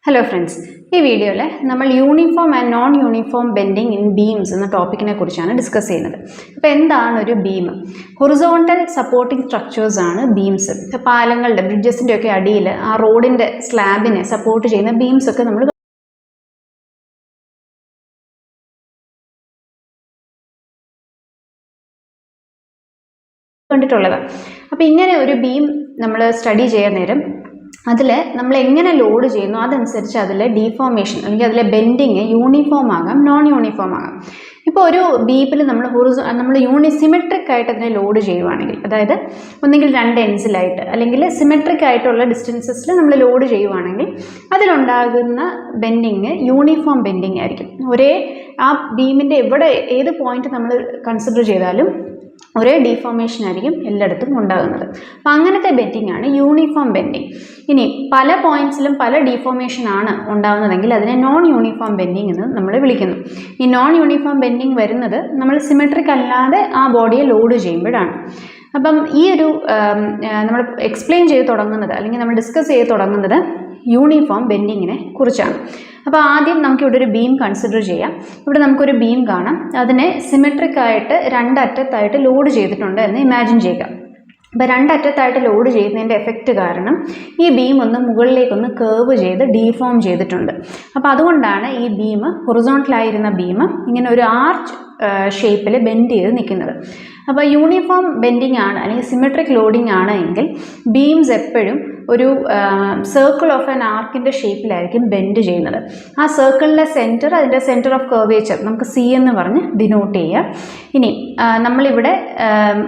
Hello friends, ഈ വീഡിയോയിൽ നമ്മൾ uniform and non uniform bending in beams എന്ന ടോപ്പിക്കിനെ കുറിച്ചാണ് ഡിസ്കസ് ചെയ്യുന്നത്. അപ്പോൾ എന്താണ് ഒരു ബീം? ഹൊറിസോണ്ടൽ സപ്പോർട്ടിംഗ് സ്ട്രക്ചേഴ്സ് ആണ് ബീംസ്. ഇപ്പോൾ പാലങ്ങളുടെ ബ്രിഡ്ജസിൻ്റെ ഒക്കെ അടിയിൽ ആ റോഡിൻ്റെ സ്ലാബിനെ സപ്പോർട്ട് ചെയ്യുന്ന ബീംസ് ഒക്കെ നമ്മൾ കണ്ടിട്ടുള്ളതാണ്. അപ്പോൾ ഇങ്ങനെ ഒരു ബീം നമ്മൾ സ്റ്റഡി ചെയ്യാൻ നേരം അതിൽ നമ്മൾ എങ്ങനെ ലോഡ് ചെയ്യുന്നു അതനുസരിച്ച് അതിലെ ഡീഫോർമേഷൻ അല്ലെങ്കിൽ അതിലെ ബെൻഡിങ് യൂണിഫോം ആകാം, നോൺ യൂണിഫോം ആകാം. ഇപ്പോൾ ഒരു ബീമിൽ നമ്മൾ സിമെട്രിക് ആയിട്ട് അതിനെ ലോഡ് ചെയ്യുവാണെങ്കിൽ, അതായത് ഒന്നുകിൽ രണ്ട് എൻഡ്സിലായിട്ട് അല്ലെങ്കിൽ സിമെട്രിക് ആയിട്ടുള്ള ഡിസ്റ്റൻസസിൽ നമ്മൾ ലോഡ് ചെയ്യുവാണെങ്കിൽ അതിലുണ്ടാകുന്ന ബെൻഡിങ് യൂണിഫോം ബെൻഡിങ് ആയിരിക്കും. ആ ബീമിൻ്റെ ഏത് പോയിന്റ് നമ്മൾ കൺസിഡർ ചെയ്താലും ഒരേ ഡീഫോർമേഷൻ ആയിരിക്കും എല്ലായിടത്തും ഉണ്ടാകുന്നത്. അപ്പം അങ്ങനത്തെ ബെൻഡിങ് ആണ് യൂണിഫോം ബെൻഡിങ്. ഇനി പല പോയിന്റ്സിലും പല ഡീഫോർമേഷൻ ആണ് ഉണ്ടാകുന്നതെങ്കിൽ അതിനെ നോൺ യൂണിഫോം ബെൻഡിങ് എന്ന് നമ്മൾ വിളിക്കുന്നു. ഈ നോൺ യൂണിഫോം ബെൻഡിങ് വരുന്നത് നമ്മൾ സിമെട്രിക് അല്ലാതെ ആ ബോഡിയെ ലോഡ് ചെയ്യുമ്പോഴാണ്. അപ്പം ഈ ഒരു നമ്മൾ എക്സ്പ്ലെയിൻ ചെയ്ത് തുടങ്ങുന്നത് അല്ലെങ്കിൽ നമ്മൾ ഡിസ്കസ് ചെയ്ത് തുടങ്ങുന്നത് യൂണിഫോം ബെൻഡിങ്ങിനെ കുറിച്ചാണ്. അപ്പോൾ ആദ്യം നമുക്കിവിടെ ഒരു ബീം കൺസിഡർ ചെയ്യാം. ഇവിടെ നമുക്കൊരു ബീം കാണാം. അതിനെ സിമെട്രിക് ആയിട്ട് രണ്ടറ്റത്തായിട്ട് ലോഡ് ചെയ്തിട്ടുണ്ട് എന്ന് ഇമാജിൻ ചെയ്യുക. അപ്പോൾ രണ്ടറ്റത്തായിട്ട് ലോഡ് ചെയ്യുന്നതിൻ്റെ എഫക്റ്റ് കാരണം ഈ ബീം ഒന്ന് മുകളിലേക്കൊന്ന് കേർവ് ചെയ്ത് ഡീഫോം ചെയ്തിട്ടുണ്ട്. അപ്പോൾ അതുകൊണ്ടാണ് ഈ ബീം ഹൊറിസോണ്ടലായിരുന്ന ബീം ഇങ്ങനെ ഒരു ആർച്ച് ഷേപ്പിൽ ബെൻഡ് ചെയ്ത് നിൽക്കുന്നത്. അപ്പോൾ യൂണിഫോം ബെൻഡിങ് ആണ് അല്ലെങ്കിൽ സിമെട്രിക് ലോഡിംഗ് ആണ് എങ്കിൽ ബീംസ് എപ്പോഴും ഒരു സർക്കിൾ ഓഫ് ആൻ ആർക്കിൻ്റെ ഷേപ്പിലായിരിക്കും ബെൻഡ് ചെയ്യുന്നത്. ആ സർക്കിളിൻ്റെ സെൻറ്റർ, അതിൻ്റെ സെൻറ്റർ ഓഫ് കർവേച്ചർ നമുക്ക് സി എന്ന് പറഞ്ഞ് ഡിനോട്ട് ചെയ്യുക. ഇനി നമ്മളിവിടെ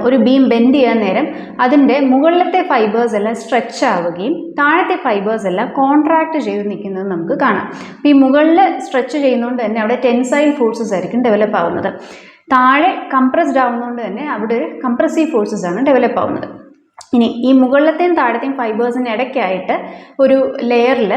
ഒരു ബീം ബെൻഡ് ചെയ്യാൻ നേരം അതിൻ്റെ മുകളിലത്തെ ഫൈബേഴ്സ് എല്ലാം സ്ട്രെച്ച് ആവുകയും താഴത്തെ ഫൈബേഴ്സ് എല്ലാം കോൺട്രാക്ട് ചെയ്ത് നിൽക്കുന്നത് നമുക്ക് കാണാം. അപ്പോൾ ഈ മുകളിൽ സ്ട്രെച്ച് ചെയ്യുന്നതുകൊണ്ട് തന്നെ അവിടെ ടെൻസൈൽ ഫോഴ്സസ് ആയിരിക്കും ഡെവലപ്പ് ആവുന്നത്. താഴെ കംപ്രസ്ഡ് ആവുന്നതുകൊണ്ട് തന്നെ അവിടെ ഒരു കംപ്രസീവ് ഫോഴ്സസ് ആണ് ഡെവലപ്പ് ആവുന്നത്. ഇനി ഈ മുകളിലത്തെയും താഴത്തെയും ഫൈബേഴ്സിന് ഇടയ്ക്കായിട്ട് ഒരു ലെയറിൽ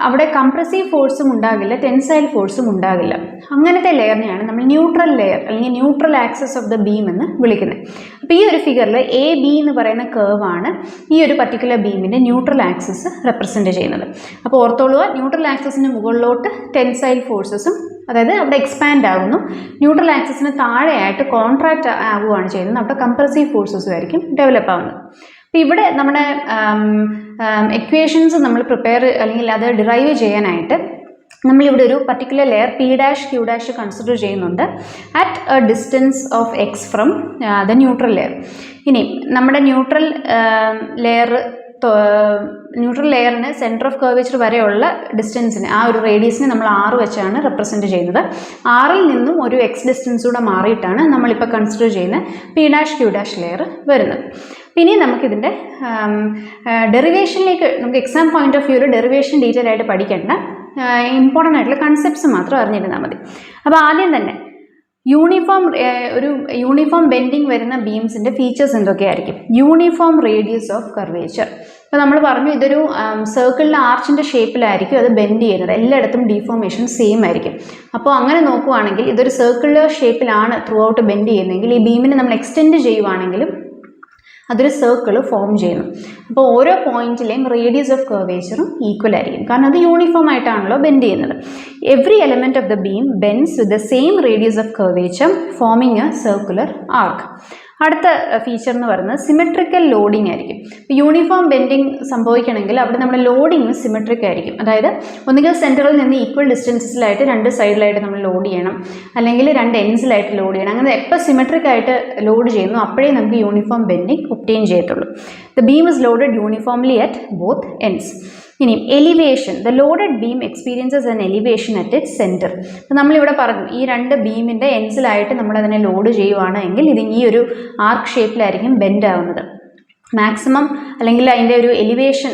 അവിടെ കംപ്രസീവ് ഫോഴ്സും ഉണ്ടാകില്ല, ടെൻസൈൽ ഫോഴ്സും ഉണ്ടാകില്ല. അങ്ങനത്തെ ലെയറിനെയാണ് നമ്മൾ ന്യൂട്രൽ ലെയർ അല്ലെങ്കിൽ neutral access of the beam എന്ന് വിളിക്കുന്നത്. അപ്പോൾ ഈ ഒരു ഫിഗറിൽ എ ബി എന്ന് പറയുന്ന കേർവാണ് ഈ ഒരു പർട്ടിക്കുലർ ബീമിൻ്റെ ന്യൂട്രൽ ആക്സസ് റെപ്രസെൻറ്റ് ചെയ്യുന്നത്. അപ്പോൾ ഓർത്തോളുക, ന്യൂട്രൽ ആക്സസിന് മുകളിലോട്ട് ടെൻസൈൽ ഫോഴ്സസും, അതായത് അവിടെ എക്സ്പാൻഡ് ആകുന്നു. ന്യൂട്രൽ ആക്സസിന് താഴെയായിട്ട് കോൺട്രാക്റ്റ് ആവുകയാണ് ചെയ്യുന്നത്. അവിടെ കംപ്രസീവ് ഫോഴ്സസും ആയിരിക്കും ഡെവലപ്പ് ആവുന്നത്. അപ്പോൾ ഇവിടെ നമ്മുടെ എക്വേഷൻസ് നമ്മൾ അല്ലെങ്കിൽ അത് ഡിറൈവ് ചെയ്യാനായിട്ട് നമ്മളിവിടെ ഒരു particular layer P dash Q dash consider ചെയ്യുന്നുണ്ട് at a distance of x from the neutral layer. ഇനി നമ്മുടെ ന്യൂട്രൽ ലെയറിന് സെൻറ്റർ ഓഫ് കർവേച്ചർ വരെയുള്ള ഡിസ്റ്റൻസിന്, ആ ഒരു റേഡിയസിനെ നമ്മൾ 6 വെച്ചാണ് റെപ്രസെൻറ്റ് ചെയ്യുന്നത്. 6ൽ നിന്നും ഒരു എക്സ് ഡിസ്റ്റൻസ് കൂടെ മാറിയിട്ടാണ് നമ്മളിപ്പോൾ കൺസിഡർ ചെയ്യുന്ന P dash Q dash layer വരുന്നത്. ഇനി നമുക്കിതിൻ്റെ ഡെറിവേഷനിലേക്ക്, നമുക്ക് എക്സാം പോയിന്റ് ഓഫ് വ്യൂവിൽ ഡെറിവേഷൻ ഡീറ്റെയിൽ ആയിട്ട് പഠിക്കേണ്ട ഇമ്പോർട്ടൻ്റ് ആയിട്ടുള്ള കൺസെപ്റ്റ്സ് മാത്രം അറിഞ്ഞിരുന്നാൽ മതി. അപ്പോൾ ആദ്യം തന്നെ ഒരു യൂണിഫോം ബെൻഡിങ് വരുന്ന ബീംസിൻ്റെ ഫീച്ചേഴ്സ് എന്തൊക്കെയായിരിക്കും? Uniform radius of curvature. അപ്പോൾ നമ്മൾ പറഞ്ഞു ഇതൊരു സർക്കിളിൻ്റെ ആർച്ചിൻ്റെ ഷേപ്പിലായിരിക്കും അത് ബെൻഡ് ചെയ്യുന്നത്. എല്ലായിടത്തും ഡീഫോർമേഷൻ സെയിം ആയിരിക്കും. അപ്പോൾ അങ്ങനെ നോക്കുവാണെങ്കിൽ ഇതൊരു സർക്കുലർ ഷേപ്പിലാണ് ത്രൂ ഔട്ട് ബെൻഡ് ചെയ്യുന്നതെങ്കിൽ ഈ ബീമിനെ നമ്മൾ എക്സ്റ്റെൻഡ് ചെയ്യുവാണെങ്കിലും അതൊരു സർക്കിൾ ഫോം ചെയ്യുന്നു. അപ്പോൾ ഓരോ പോയിന്റിലെയും റേഡിയസ് ഓഫ് കർവേച്ചറും ഈക്വൽ ആയിരിക്കും, കാരണം അത് യൂണിഫോം ആയിട്ടാണല്ലോ ബെൻഡ് ചെയ്യുന്നത്. Every element of the beam bends with the same radius of curvature forming a circular arc. അടുത്ത ഫീച്ചർ എന്ന് പറയുന്നത് സിമെട്രിക്കൽ ലോഡിംഗ് ആയിരിക്കും. യൂണിഫോം ബെൻഡിങ് സംഭവിക്കണമെങ്കിൽ അവിടെ നമ്മുടെ ലോഡിങ് സിമെട്രിക് ആയിരിക്കും. അതായത് ഒന്നുകിൽ സെൻറ്ററിൽ നിന്ന് ഈക്വൽ ഡിസ്റ്റൻസസിലായിട്ട് രണ്ട് സൈഡിലായിട്ട് നമ്മൾ ലോഡ് ചെയ്യണം, അല്ലെങ്കിൽ രണ്ട് എൻഡ്സിലായിട്ട് ലോഡ് ചെയ്യണം. അങ്ങനെ എപ്പോൾ സിമെട്രിക് ആയിട്ട് ലോഡ് ചെയ്യുന്നു അപ്പോഴേ നമുക്ക് യൂണിഫോം ബെൻഡിങ് ഒബ്റ്റെയിൻ ചെയ്യത്തുള്ളൂ. The beam is loaded uniformly at both ends. ഇനി elevation, the loaded beam experiences an elevation at its centre. അപ്പോൾ നമ്മളിവിടെ പറഞ്ഞു ഈ രണ്ട് ബീമിൻ്റെ എൻഡ്സിലായിട്ട് നമ്മളതിനെ ലോഡ് ചെയ്യുവാണ് എങ്കിൽ ഇത് ഈ ഒരു ആർക്ക് ഷേപ്പിലായിരിക്കും ബെൻഡ് ആവുന്നത്. മാക്സിമം അല്ലെങ്കിൽ അതിൻ്റെ ഒരു എലിവേഷൻ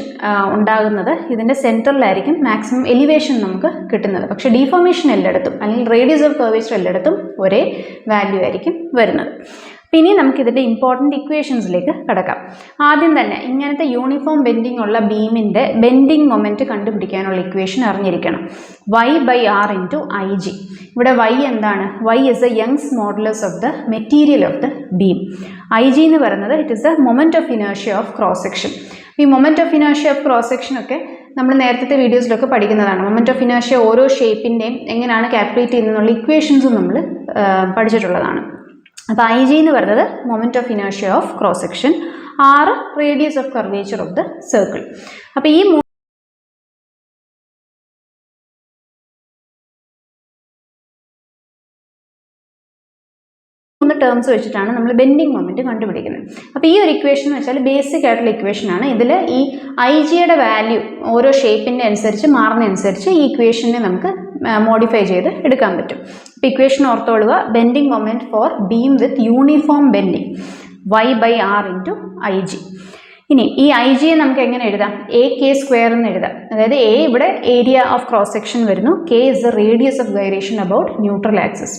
ഉണ്ടാകുന്നത് ഇതിൻ്റെ സെൻറ്ററിലായിരിക്കും മാക്സിമം എലിവേഷൻ നമുക്ക് കിട്ടുന്നത്. പക്ഷേ ഡീഫോർമേഷൻ എല്ലായിടത്തും അല്ലെങ്കിൽ റേഡിയസ് ഓഫ് കർവേച്ചർ എല്ലായിടത്തും ഒരേ വാല്യൂ ആയിരിക്കും വരുന്നത്. ഇനി നമുക്കിതിൻ്റെ ഇമ്പോർട്ടൻറ്റ് ഇക്വേഷൻസിലേക്ക് കടക്കാം. ആദ്യം തന്നെ ഇങ്ങനത്തെ യൂണിഫോം ബെൻഡിങ് ഉള്ള ബീമിൻ്റെ ബെൻഡിങ് മൊമെൻറ്റ് കണ്ടുപിടിക്കാനുള്ള ഇക്വേഷൻ അറിഞ്ഞിരിക്കണം. y/r × Ig. ഇവിടെ y എന്താണ്? y is a Young's modulus of the material of the beam. Ig എന്ന് പറയുന്നത് it is the moment of inertia of cross section. ഈ moment of inertia of cross section ഒക്കെ നമ്മൾ നേരത്തെ വീഡിയോസിലൊക്കെ പഠിക്കുന്നതാണ്. മൊമെന്റ് ഓഫ് ഇനേർഷ്യ ഓരോ ഷേപ്പിൻ്റെയും എങ്ങനെയാണ് കാൽക്കുലേറ്റ് ചെയ്യുന്നതെന്നുള്ള ഇക്വേഷൻസും നമ്മൾ പഠിച്ചിട്ടുള്ളതാണ്. അപ്പോൾ ഐ ജി എന്ന് പറയുന്നത് moment of inertia of cross section, R radius of curvature of the circle. അപ്പോൾ ഈ ടേംസ് വെച്ചിട്ടാണ് നമ്മൾ ബെൻഡിങ് മൊമെന്റ് കണ്ടുപിടിക്കുന്നത്. അപ്പോൾ ഈ ഒരു ഇക്വേഷൻ എന്ന് വെച്ചാൽ ബേസിക് ആയിട്ടുള്ള ഇക്വേഷനാണ്. ഇതിൽ ഈ ഐ ജിയുടെ വാല്യൂ ഓരോ ഷേപ്പിൻ്റെ അനുസരിച്ച് മാറുന്നതനുസരിച്ച് ഈ ഇക്വേഷനെ നമുക്ക് മോഡിഫൈ ചെയ്ത് എടുക്കാൻ പറ്റും. അപ്പോൾ ഇക്വേഷൻ ഓർത്തോളുക, bending moment for beam with uniform bending y/r into I G. ഇനി ഈ ഐ ജിയെ നമുക്ക് എങ്ങനെ എഴുതാം? എ കെ സ്ക്വയർ എന്ന് എഴുതാം. അതായത് എ ഇവിടെ ഏരിയ ഓഫ് ക്രോസ് സെക്ഷൻ വരുന്നു, K is the radius of gyration about neutral axis.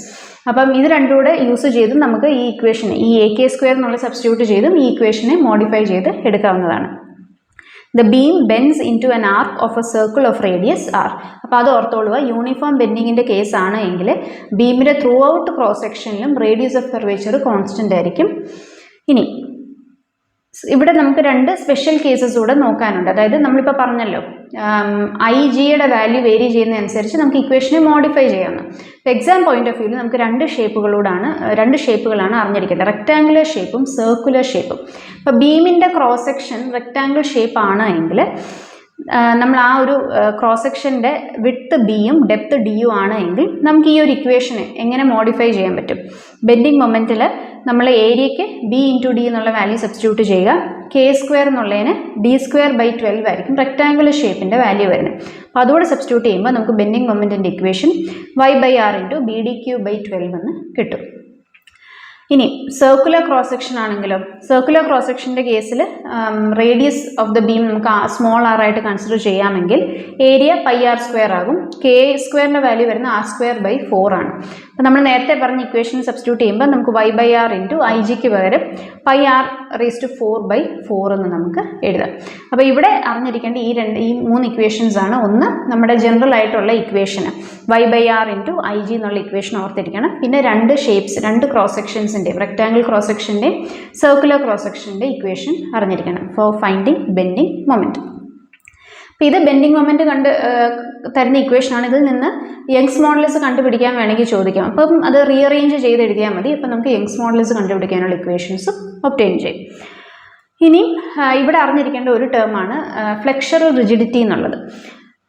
അപ്പം ഇത് രണ്ടും കൂടെ യൂസ് ചെയ്തും നമുക്ക് ഈ ഇക്വേഷനെ ഈ എ കെ സ്ക്വയർ എന്നുള്ള സബ്സ്റ്റിറ്റ്യൂട്ട് ചെയ്തും ഈ ഇക്വേഷനെ മോഡിഫൈ ചെയ്ത് എടുക്കാവുന്നതാണ്. The beam bends in to an arc of a circle of radius R. അപ്പോൾ അത് ഓർത്തോളുക, യൂണിഫോം ബെൻഡിങ്ങിൻ്റെ കേസാണ് എങ്കിൽ ബീമിൻ്റെ ത്രൂ ഔട്ട് ക്രോസ് സെക്ഷനിലും റേഡിയസ് ഓഫ് കർവേച്ചർ കോൺസ്റ്റൻ്റ് ആയിരിക്കും. ഇനി ഇവിടെ നമുക്ക് രണ്ട് സ്പെഷ്യൽ കേസസ് കൂടെ നോക്കാനുണ്ട്. അതായത് നമ്മളിപ്പോൾ പറഞ്ഞല്ലോ ഐ ജിയുടെ വാല്യൂ വേരി ചെയ്യുന്നതനുസരിച്ച് നമുക്ക് ഇക്വേഷനെ മോഡിഫൈ ചെയ്യാമെന്ന്. എക്സാം പോയിന്റ് ഓഫ് വ്യൂവിൽ നമുക്ക് രണ്ട് ഷേപ്പുകളാണ് അറിഞ്ഞിരിക്കേണ്ടത്, റെക്ടാങ്കുലർ ഷേപ്പും സർക്കുലർ ഷേപ്പും. അപ്പോൾ ബീമിൻ്റെ ക്രോസ് സെക്ഷൻ റെക്ടാങ്കുലർ ഷേപ്പ് ആണ് എങ്കിൽ നമ്മൾ ആ ഒരു ക്രോസ് സെക്ഷൻ്റെ വിഡ്ത്ത് ബിയും ഡെപ്ത് ഡിയും ആണ് എങ്കിൽ നമുക്ക് ഈ ഒരു ഇക്വേഷനെ എങ്ങനെ മോഡിഫൈ ചെയ്യാൻ പറ്റും? ബെൻഡിങ് മൊമെൻറ്റിൽ നമ്മൾ ഏരിയയ്ക്ക് ബി ഇൻറ്റു ഡി എന്നുള്ള വാല്യൂ സബ്സ്റ്റിറ്റ്യൂട്ട് ചെയ്യുക. കെ സ്ക്വയർ എന്നുള്ളതിന് d²/12 ആയിരിക്കും റെക്ടാങ്കുലർ ഷേപ്പിൻ്റെ വാല്യൂ വരുന്നത്. അപ്പോൾ അതുകൂടെ സബ്സ്റ്റിറ്റ്യൂട്ട് ചെയ്യുമ്പോൾ നമുക്ക് ബെൻഡിങ് മൊമെൻറ്റിൻ്റെ ഇക്വേഷൻ y/r ഇൻറ്റു BD³/12 എന്ന് കിട്ടും. ഇനി സർക്കുലർ ക്രോസ് സെക്ഷൻ ആണെങ്കിലോ, സർക്കുലർ ക്രോസ് സെക്ഷൻ്റെ കേസിൽ റേഡിയസ് ഓഫ് ദ ബീം നമുക്ക് സ്മോൾ ആർ ആയിട്ട് കൺസിഡർ ചെയ്യാമെങ്കിൽ ഏരിയ πr² ആകും. കെ സ്ക്വയറിൻ്റെ വാല്യൂ വരുന്ന r²/4 ആണ്. അപ്പോൾ നമ്മൾ നേരത്തെ പറഞ്ഞ ഇക്വേഷൻ സബ്സ്റ്റിറ്റ്യൂട്ട് ചെയ്യുമ്പോൾ നമുക്ക് y/r ഇൻറ്റു ഐ ജിക്ക് പകരം πr⁴/4 എന്ന് നമുക്ക് എഴുതാം. അപ്പോൾ ഇവിടെ അറിഞ്ഞിരിക്കേണ്ട ഈ മൂന്ന് ഇക്വേഷൻസ് ആണ്. ഒന്ന് നമ്മുടെ ജനറൽ ആയിട്ടുള്ള ഇക്വേഷന് y/r ഇൻറ്റു ഐ ജി എന്നുള്ള ഇക്വേഷൻ ഓർത്തിരിക്കണം. പിന്നെ രണ്ട് ഷേപ്സ്, രണ്ട് ക്രോസ് സെക്ഷൻസിൻ്റെയും റെക്ടാങ്കിൾ ക്രോസ് സെക്ഷൻ്റെയും സർക്കുലർ ക്രോസ് സെക്ഷൻ്റെ ഇക്വേഷൻ അറിഞ്ഞിരിക്കണം ഫോർ ഫൈൻഡിങ് ബെൻഡിങ് മൊമെൻറ്റ്. അപ്പോൾ ഇത് ബെൻഡിങ് മൊമെൻറ്റ് തരുന്ന ഇക്വേഷനാണ്. ഇതിൽ നിന്ന് യങ്സ് മോഡുലസ് കണ്ടുപിടിക്കാൻ വേണമെങ്കിൽ ചോദിക്കാം. അപ്പം അത് റീഅറേഞ്ച് ചെയ്ത് എഴുതിയാൽ മതി. അപ്പം നമുക്ക് യങ്സ് മോഡുലസ് കണ്ടുപിടിക്കാനുള്ള ഇക്വേഷൻസ് ഒബ്റ്റെയിൻ ചെയ്യും. ഇനി ഇവിടെ അറിഞ്ഞിരിക്കേണ്ട ഒരു ടേമാണ് ഫ്ലെക്ചറൽ റിജിഡിറ്റി എന്നുള്ളത്.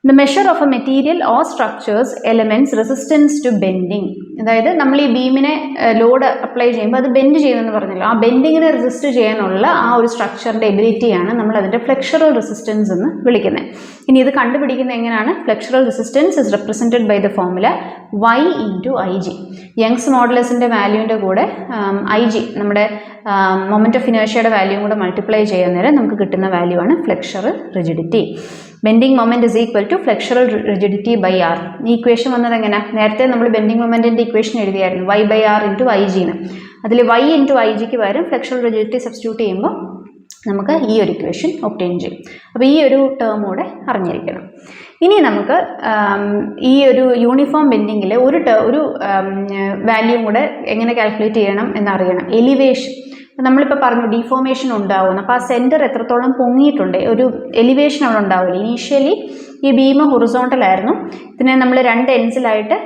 The measure of a material or structures elements resistance to bending. അതായത് നമ്മൾ ഈ ബീമിനെ ലോഡ് അപ്ലൈ ചെയ്യുമ്പോൾ അത് ബെൻഡ് ചെയ്യുമെന്ന് പറഞ്ഞല്ലോ, ആ ബെൻഡിങ്ങിനെ റെസിസ്റ്റ് ചെയ്യാനുള്ള ആ ഒരു സ്ട്രക്ചറിൻ്റെ എബിലിറ്റിയാണ് നമ്മൾ അതിൻ്റെ ഫ്ലെക്ചറൽ റെസിസ്റ്റൻസ് എന്ന് വിളിക്കുന്നത്. ഇനി ഇത് കണ്ടുപിടിക്കുന്നത് എങ്ങനെയാണ്? Flexural resistance is represented by the formula y into I G. Young's മോഡുലസിൻ്റെ വാല്യൂവിൻ്റെ കൂടെ ഐ ജി നമ്മുടെ മൊമെൻറ്റ് ഓഫ് ഇനേർഷ്യയുടെ വാല്യൂവും കൂടെ മൾട്ടിപ്ലൈ ചെയ്യാൻ നേരം നമുക്ക് കിട്ടുന്ന വാല്യൂ ആണ് flexural rigidity. Bending moment is equal to flexural rigidity by R. ഈ ഇക്വേഷൻ വന്നത് എങ്ങനെ? നേരത്തെ നമ്മൾ ബെൻഡിങ് മൊമെൻറ്റിൻ്റെ ഇക്വേഷൻ എഴുതിയായിരുന്നു y/r ഇൻറ്റു ഐ ജിന്ന്. അതിൽ y ഇൻറ്റു ഐ ജിക്ക് പകരം ഫ്ലെക്ചറൽ റിജിഡിറ്റി സബ്സ്റ്റിറ്റ്യൂട്ട് ചെയ്യുമ്പോൾ നമുക്ക് ഈ ഒരു ഇക്വേഷൻ ഒബ്റ്റെയിൻ ചെയ്യും. അപ്പോൾ ഈ ഒരു ടേം കൂടെ അറിഞ്ഞിരിക്കണം. ഇനി നമുക്ക് ഈ ഒരു യൂണിഫോം ബെൻഡിങ്ങിൽ ഒരു വാല്യൂം കൂടെ എങ്ങനെ കാൽക്കുലേറ്റ് ചെയ്യണം എന്നറിയണം. എലിവേഷൻ. നമ്മളിപ്പോൾ പറഞ്ഞു ഡീഫോർമേഷൻ ഉണ്ടാവുമെന്ന്. അപ്പോൾ ആ സെൻറ്റർ എത്രത്തോളം പൊങ്ങിയിട്ടുണ്ട്, ഒരു എലിവേഷൻ അവിടെ ഉണ്ടാവില്ല. ഇനീഷ്യലി ഈ ബീം ഹൊറിസോണ്ടലായിരുന്നു. ഇതിനെ നമ്മൾ രണ്ട് എൻസിലായിട്ട്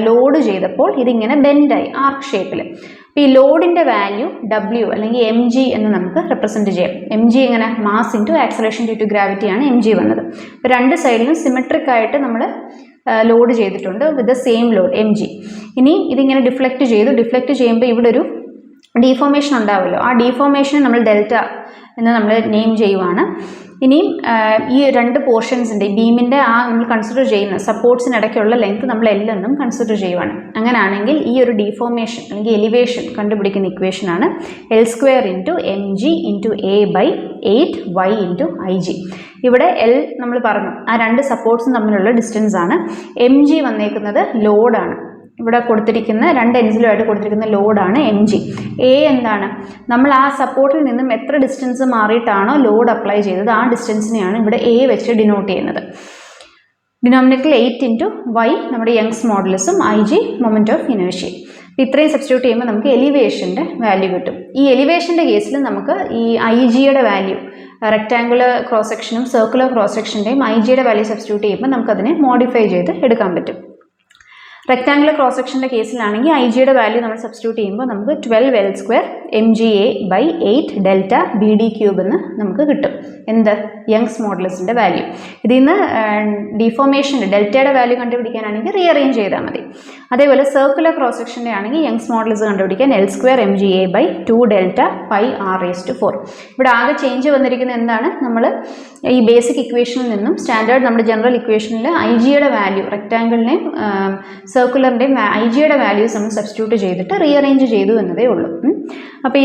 ലോഡ് ചെയ്തപ്പോൾ ഇതിങ്ങനെ ബെൻഡായി ആർക്ക് ഷേപ്പിൽ. അപ്പോൾ ഈ ലോഡിൻ്റെ വാല്യൂ W അല്ലെങ്കിൽ mg എന്ന് നമുക്ക് റെപ്രസെൻറ്റ് ചെയ്യാം. mg ഇങ്ങനെ mass into acceleration due to ഗ്രാവിറ്റിയാണ് mg വന്നത്. അപ്പോൾ രണ്ട് സൈഡിലും സിമെട്രിക് ആയിട്ട് നമ്മൾ ലോഡ് ചെയ്തിട്ടുണ്ട് വിത്ത് ദ സെയിം ലോഡ് mg. ഇനി ഇതിങ്ങനെ ഡിഫ്ലക്റ്റ് ചെയ്യുമ്പോൾ ഇവിടെ ഒരു ഡീഫോർമേഷൻ ഉണ്ടാവുമല്ലോ. ആ ഡീഫോർമേഷനെ നമ്മൾ ഡെൽറ്റ എന്ന് നമ്മൾ നെയിം ചെയ്യുവാണ്. ഇനിയും ഈ രണ്ട് പോർഷൻസിൻ്റെ ബീമിൻ്റെ ആ നമ്മൾ കൺസിഡർ ചെയ്യുന്ന സപ്പോർട്ട്സിനിടയ്ക്കുള്ള ലെങ്ത് നമ്മൾ L എന്നും കൺസിഡർ ചെയ്യുവാണ്. അങ്ങനെയാണെങ്കിൽ ഈ ഒരു ഡീഫോർമേഷൻ അല്ലെങ്കിൽ എലിവേഷൻ കണ്ടുപിടിക്കുന്ന ഇക്വേഷനാണ് L² into mg into a/8y into I G. ഇവിടെ L നമ്മൾ പറഞ്ഞു ആ രണ്ട് സപ്പോർട്ട്സും തമ്മിലുള്ള ഡിസ്റ്റൻസ് ആണ്. mg വന്നേക്കുന്നത് ലോഡാണ്. ഇവിടെ കൊടുത്തിരിക്കുന്ന രണ്ട് എൻസിലുമായിട്ട് കൊടുത്തിരിക്കുന്ന ലോഡാണ് mg. a എന്താണ്? നമ്മൾ ആ സപ്പോർട്ടിൽ നിന്നും എത്ര ഡിസ്റ്റൻസ് മാറിയിട്ടാണോ ലോഡ് അപ്ലൈ ചെയ്തത് ആ ഡിസ്റ്റൻസിനെയാണ് ഇവിടെ a വെച്ച് ഡിനോട്ട് ചെയ്യുന്നത്. ഡിനോമിനേറ്ററിൽ 8 ഇൻറ്റു y നമ്മുടെ യങ്സ് മോഡുലസും I G moment of inertia. ഇത്രയും സബ്സ്റ്റിറ്റ്യൂട്ട് ചെയ്യുമ്പോൾ നമുക്ക് എലിവേഷൻ്റെ വാല്യൂ കിട്ടും. ഈ എലിവേഷൻ്റെ കേസിൽ നമുക്ക് ഈ ഐ ജിയുടെ വാല്യൂ റെക്ടാങ്കുലർ ക്രോസ് സെക്ഷനും സർക്കുലർ ക്രോസ് സെക്ഷൻ്റെയും ഐ ജിയുടെ വാല്യൂ സബ്സ്റ്റിറ്റ്യൂട്ട് ചെയ്യുമ്പോൾ നമുക്കതിനെ മോഡിഫൈ ചെയ്ത് എടുക്കാൻ പറ്റും. റെക്ടാങ്കുലർ ക്രോസ് സെക്ഷൻ്റെ കേസിലാണെങ്കിൽ ഐ ജിയുടെ വാല്യൂ നമ്മൾ സബ്സ്റ്റിറ്റ്യൂട്ട് ചെയ്യുമ്പോൾ നമുക്ക് 12L² MGA/8 ഡെൽറ്റ BD³ എന്ന് നമുക്ക് കിട്ടും. എന്ത്? യങ്സ് മോഡുലസിൻ്റെ വാല്യൂ. ഇതിൽ നിന്ന് ഡിഫോർമേഷൻ്റെ ഡെൽറ്റയുടെ വാല്യൂ കണ്ടുപിടിക്കാനാണെങ്കിൽ റീഅറേഞ്ച് ചെയ്താൽ മതി. അതേപോലെ സർക്കുലർ ക്രോസ് സെക്ഷൻ്റെ ആണെങ്കിൽ യങ്സ് മോഡുലസ് കണ്ടുപിടിക്കാൻ L² MGA/2 ഡെൽറ്റ πr⁴. ഇവിടെ ആകെ ചേഞ്ച് വന്നിരിക്കുന്നത് എന്താണ്? നമ്മൾ ഈ ബേസിക് ഇക്വേഷനിൽ നിന്നും സ്റ്റാൻഡേർഡ് നമ്മുടെ ജനറൽ ഇക്വേഷനിൽ ഐ ജിയുടെ വാല്യൂ റെക്ടാങ്കിളിനെയും സർക്കുലറിൻ്റെയും ഐ ജിയുടെ വാല്യൂസ് നമ്മൾ സബ്സ്റ്റിറ്റ്യൂട്ട് ചെയ്തിട്ട് റീഅറേഞ്ച് ചെയ്തു എന്നതേ ഉള്ളൂ. അപ്പോൾ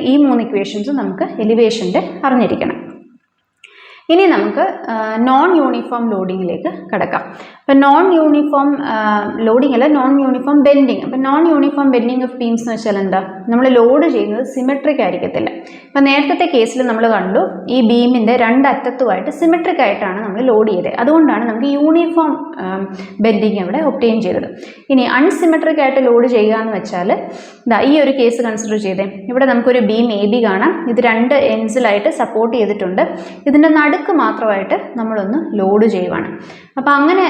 ഈ 3 ഇക്വേഷൻസും നമുക്ക് എലിവേഷൻ്റെ അറിഞ്ഞിരിക്കണം. ഇനി നമുക്ക് നോൺ യൂണിഫോം ലോഡിങ്ങിലേക്ക് കടക്കാം. അപ്പോൾ നോൺ യൂണിഫോം ലോഡിംഗ് അല്ല, നോൺ യൂണിഫോം ബെൻഡിങ്. അപ്പോൾ non uniform bending of beams എന്ന് വെച്ചാൽ എന്താ? നമ്മൾ ലോഡ് ചെയ്യുന്നത് സിമെട്രിക് ആയിരിക്കത്തില്ല. അപ്പോൾ നേരത്തെ കേസിൽ നമ്മൾ കണ്ടു ഈ ബീമിൻ്റെ 2 അറ്റത്തുമായിട്ട് സിമെട്രിക് ആയിട്ടാണ് നമ്മൾ ലോഡ് ചെയ്തത്. അതുകൊണ്ടാണ് നമുക്ക് യൂണിഫോം ബെൻഡിങ് അവിടെ ഒബ്റ്റെയിൻ ചെയ്തത്. ഇനി അൺസിമെട്രിക് ആയിട്ട് ലോഡ് ചെയ്യുക എന്ന് വെച്ചാൽ ഈ ഒരു കേസ് കൺസിഡർ ചെയ്തേ. ഇവിടെ നമുക്കൊരു ബീം AB കാണാം. ഇത് 2 എൻഡ്സിലായിട്ട് സപ്പോർട്ട് ചെയ്തിട്ടുണ്ട്. ഇതിൻ്റെ നടുക്ക് മാത്രമായിട്ട് നമ്മളൊന്ന് ലോഡ് ചെയ്യുവാണ്. അപ്പോൾ അങ്ങനെ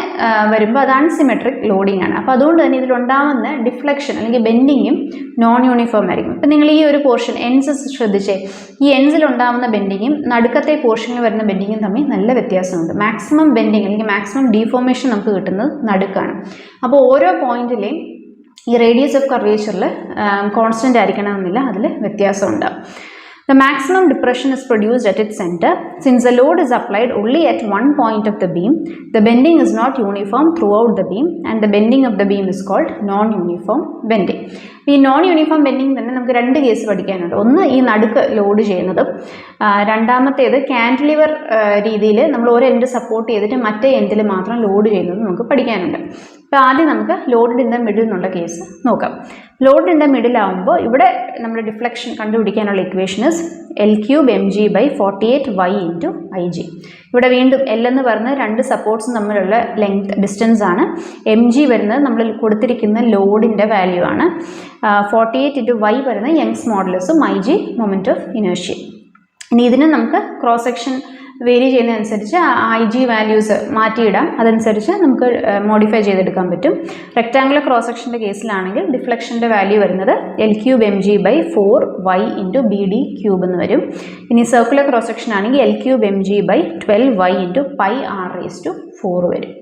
വരുമ്പോൾ അത് അൺസിമെട്രിക് ലോഡിംഗ് ആണ്. അപ്പോൾ അതുകൊണ്ട് തന്നെ ഇതിലുണ്ടാകുന്ന ഡിഫ്ലക്ഷൻ അല്ലെങ്കിൽ ബെൻഡിങ്ങും നോൺ യൂണിഫോം ആയിരിക്കും. ഇപ്പം നിങ്ങൾ ഈ ഒരു പോർഷൻ എൻഡ്സ് ശ്രദ്ധിച്ചേ, ഈ എൻഡ്സിലുണ്ടാകുന്ന ബെൻഡിങ്ങും നടുക്കത്തെ പോർഷനിൽ വരുന്ന ബെൻഡിങ്ങും തമ്മിൽ നല്ല വ്യത്യാസമുണ്ട്. മാക്സിമം ബെൻഡിങ് അല്ലെങ്കിൽ മാക്സിമം ഡീഫോർമേഷൻ നമുക്ക് കിട്ടുന്നത് നടുക്കാണ്. അപ്പോൾ ഓരോ പോയിന്റിലെയും ഈ റേഡിയസ് ഓഫ് കർവേച്ചറിൽ കോൺസ്റ്റൻ്റ് ആയിരിക്കണമെന്നില്ല, അതിൽ വ്യത്യാസമുണ്ടാകും. The maximum depression is produced at its center. Since the load is applied only at one point of the beam, the bending is not uniform throughout the beam, and the bending of the beam is called non-uniform bending. ഈ non uniform bending തന്നെ നമുക്ക് 2 case പഠിക്കാനുണ്ട്. ഒന്ന് ഈ നടുക്ക് load ചെയ്യുന്നതും, രണ്ടാമത്തേത് ക്യാൻറ്റിലിവർ രീതിയിൽ നമ്മൾ ഒരു എൻഡ് സപ്പോർട്ട് ചെയ്തിട്ട് മറ്റേ എൻഡിൽ മാത്രം ലോഡ് ചെയ്യുന്നതും നമുക്ക് പഠിക്കാനുണ്ട്. അപ്പോൾ ആദ്യം നമുക്ക് ലോഡ് ഇൻ ദ മിഡിൽ എന്നുള്ള കേസ് നോക്കാം. ലോഡ് ഇൻ ദ മിഡിൽ ആകുമ്പോൾ ഇവിടെ നമ്മുടെ ഡിഫ്ലക്ഷൻ കണ്ടുപിടിക്കാനുള്ള equation is L³ mg/48y × IG. ഇവിടെ വീണ്ടും L എന്ന് പറയുന്നത് 2 സപ്പോർട്ട്സും തമ്മിലുള്ള ലെങ്ത് ഡിസ്റ്റൻസ് ആണ്. mg വരുന്നത് നമ്മൾ കൊടുത്തിരിക്കുന്ന ലോഡിൻ്റെ വാല്യൂ ആണ്. 48 × y വരുന്നത് യങ്സ് മോഡുലസും IG മൊമെൻറ്റ് ഓഫ് ഇനേർഷ്യ. ഇനി ഇതിന് നമുക്ക് ക്രോസ് സെക്ഷൻ വേരി ചെയ്യുന്നതനുസരിച്ച് ഐ ജി വാല്യൂസ് മാറ്റിയിടാം. അതനുസരിച്ച് നമുക്ക് മോഡിഫൈ ചെയ്തെടുക്കാൻ പറ്റും. റെക്ടാങ്കുലർ ക്രോസ് സെക്ഷൻ്റെ കേസിലാണെങ്കിൽ ഡിഫ്ലക്ഷൻ്റെ വാല്യൂ വരുന്നത് L³ mg/4y × BD³ എന്ന് വരും. ഇനി സർക്കുലർ ക്രോസ് സെക്ഷൻ ആണെങ്കിൽ L³ mg/12y × πr⁴ വരും.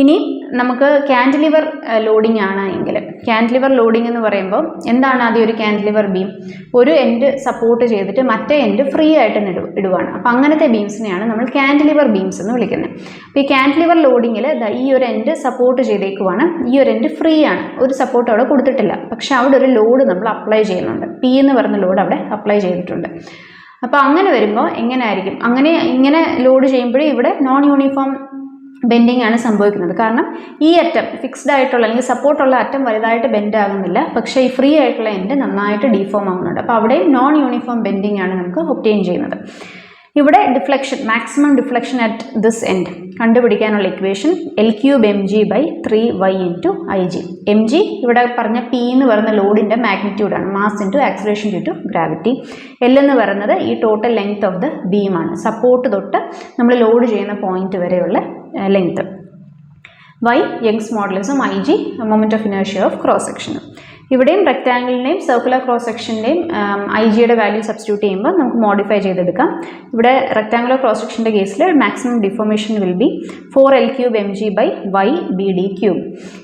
ഇനി നമുക്ക് ക്യാൻറ്റിലിവർ ലോഡിംഗ് ആണ് എങ്കിൽ, ക്യാൻറ്റിലിവർ ലോഡിംഗ് എന്ന് പറയുമ്പോൾ എന്താണ് ആദ്യം ഒരു ക്യാൻറ്റിലിവർ ബീം? ഒരു എൻഡ് സപ്പോർട്ട് ചെയ്തിട്ട് മറ്റേ എൻഡ് ഫ്രീ ആയിട്ട് ഇടുവാണ്. അപ്പോൾ അങ്ങനത്തെ ബീംസിനെയാണ് നമ്മൾ ക്യാൻറ്റിലിവർ ബീംസ് എന്ന് വിളിക്കുന്നത്. അപ്പോൾ ഈ ക്യാൻറ്റിലിവർ ലോഡിങ്ങിൽ ഈ ഒരു എൻഡ് സപ്പോർട്ട് ചെയ്തേക്കുവാണ്, ഈ ഒരു എൻഡ് ഫ്രീ ആണ്, ഒരു സപ്പോർട്ട് അവിടെ കൊടുത്തിട്ടില്ല. പക്ഷെ അവിടെ ഒരു ലോഡ് നമ്മൾ അപ്ലൈ ചെയ്യുന്നുണ്ട്, P എന്ന് പറയുന്ന ലോഡ് അവിടെ അപ്ലൈ ചെയ്തിട്ടുണ്ട്. അപ്പോൾ അങ്ങനെ വരുമ്പോൾ എങ്ങനെയായിരിക്കും? ഇങ്ങനെ ലോഡ് ചെയ്യുമ്പോഴേ ഇവിടെ നോൺ യൂണിഫോം ബെൻഡിങ് ആണ് സംഭവിക്കുന്നത്. കാരണം ഈ അറ്റം ഫിക്സ്ഡ് ആയിട്ടുള്ള അല്ലെങ്കിൽ സപ്പോർട്ടുള്ള അറ്റം വലുതായിട്ട് ബെൻഡ് ആകുന്നില്ല, പക്ഷേ ഈ ഫ്രീ ആയിട്ടുള്ള എൻഡ് നന്നായിട്ട് ഡീഫോം ആകുന്നുണ്ട്. അപ്പോൾ അവിടെ നോൺ യൂണിഫോം ബെൻഡിങ് ആണ് നമുക്ക് ഒബ്റ്റെയിൻ ചെയ്യുന്നത്. ഇവിടെ deflection, maximum deflection at this end കണ്ടുപിടിക്കാനുള്ള equation L³ mg/3y × IG. mg ഇവിടെ പറഞ്ഞ P എന്ന് പറയുന്ന ലോഡിൻ്റെ മാഗ്നിറ്റ്യൂഡാണ്, mass into acceleration due to gravity. L എന്ന് പറയുന്നത് ഈ ടോട്ടൽ ലെങ്ത് ഓഫ് ദ ബീമാണ്, സപ്പോർട്ട് തൊട്ട് നമ്മൾ ലോഡ് ചെയ്യുന്ന പോയിന്റ് വരെയുള്ള ലെങ്ത്. Y യങ്സ് മോഡുലസും IG moment of inertia of cross സെക്ഷനും. ഇവിടെയും റെക്ടാങ്കിളിൻ്റെയും സർക്കുലർ ക്രോസ് സെക്ഷൻ്റെയും ഐ ജിയുടെ വാല്യൂ സബ്സ്റ്റിറ്റ്യൂട്ട് ചെയ്യുമ്പോൾ നമുക്ക് മോഡിഫൈ ചെയ്തെടുക്കാം. ഇവിടെ റെക്ടാങ്കുലർ ക്രോസ് സെക്ഷൻ്റെ കേസിൽ maximum deformation will be 4L³ mg/y BD³.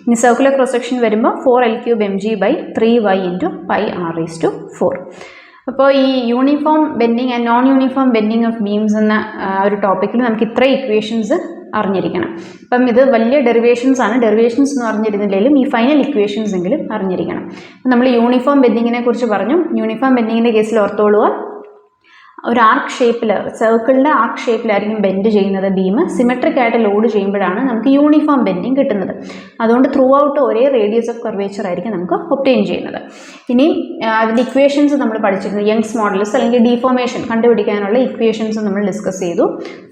ഇനി സർക്കുലർ ക്രോസ് സെക്ഷൻ വരുമ്പോൾ 4L³ mg/3y × πr⁴. അപ്പോൾ ഈ uniform bending and non uniform bending of beams എന്ന ഒരു ടോപ്പിക്കിൽ നമുക്ക് ഇത്ര ഇക്വേഷൻസ് അറിഞ്ഞിരിക്കണം. അപ്പം ഇത് വലിയ ഡെറിവേഷൻസ് ആണ്. ഡെറിവേഷൻസ് എന്ന് അറിഞ്ഞിരുന്നില്ലെങ്കിലും ഈ ഫൈനൽ ഇക്വേഷൻസ് എങ്കിലും അറിഞ്ഞിരിക്കണം. അപ്പം നമ്മൾ യൂണിഫോം ബെൻഡിങ്ങിനെ കുറിച്ച് പറഞ്ഞു. യൂണിഫോം ബെൻഡിങ്ങിൻ്റെ കേസിൽ ഓർത്തോളുക, ഒരു ആർക്ക് ഷേപ്പിൽ, സർക്കിളിൻ്റെ ആർക്ക് ഷേപ്പിലായിരിക്കും ബെൻഡ് ചെയ്യുന്നത് ബീം. സിമെട്രിക് ആയിട്ട് ലോഡ് ചെയ്യുമ്പോഴാണ് നമുക്ക് യൂണിഫോം ബെൻഡിങ് കിട്ടുന്നത്. അതുകൊണ്ട് ത്രൂ ഔട്ട് ഒരേ റേഡിയസ് ഓഫ് കർവേച്ചർ ആയിരിക്കും നമുക്ക് ഒബ്റ്റെയിൻ ചെയ്യുന്നത്. ഇനി അതിൻ്റെ ഇക്വേഷൻസ് നമ്മൾ പഠിച്ചിരുന്നു. യങ്സ് മോഡുലസ് അല്ലെങ്കിൽ ഡീഫോർമേഷൻ കണ്ടുപിടിക്കാനുള്ള ഇക്വേഷൻസ് നമ്മൾ ഡിസ്കസ് ചെയ്തു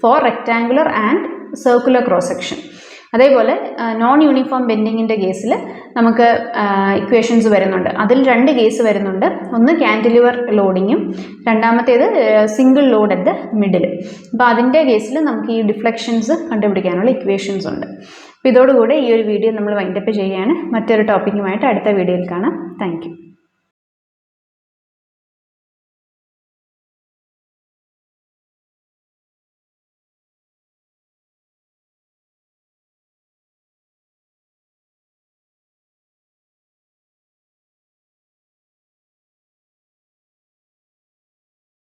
for rectangular and circular cross section. അതേപോലെ നോൺ യൂണിഫോം ബെൻഡിങ്ങിൻ്റെ കേസിൽ നമുക്ക് ഇക്വേഷൻസ് വരുന്നുണ്ട്. അതിൽ 2 കേസ് വരുന്നുണ്ട്. ഒന്ന് ക്യാൻറ്റിലിവർ ലോഡിങ്ങും രണ്ടാമത്തേത് single load at the middle. അപ്പോൾ അതിൻ്റെ കേസിൽ നമുക്ക് ഈ ഡിഫ്ലക്ഷൻസ് കണ്ടുപിടിക്കാനുള്ള ഇക്വേഷൻസ് ഉണ്ട്. അപ്പോൾ ഇതോടുകൂടെ ഈ ഒരു വീഡിയോ നമ്മൾ വൈൻഡപ്പ് ചെയ്യുകയാണ്. മറ്റൊരു ടോപ്പിക്കുമായിട്ട് അടുത്ത വീഡിയോയിൽ കാണാം. Thank you.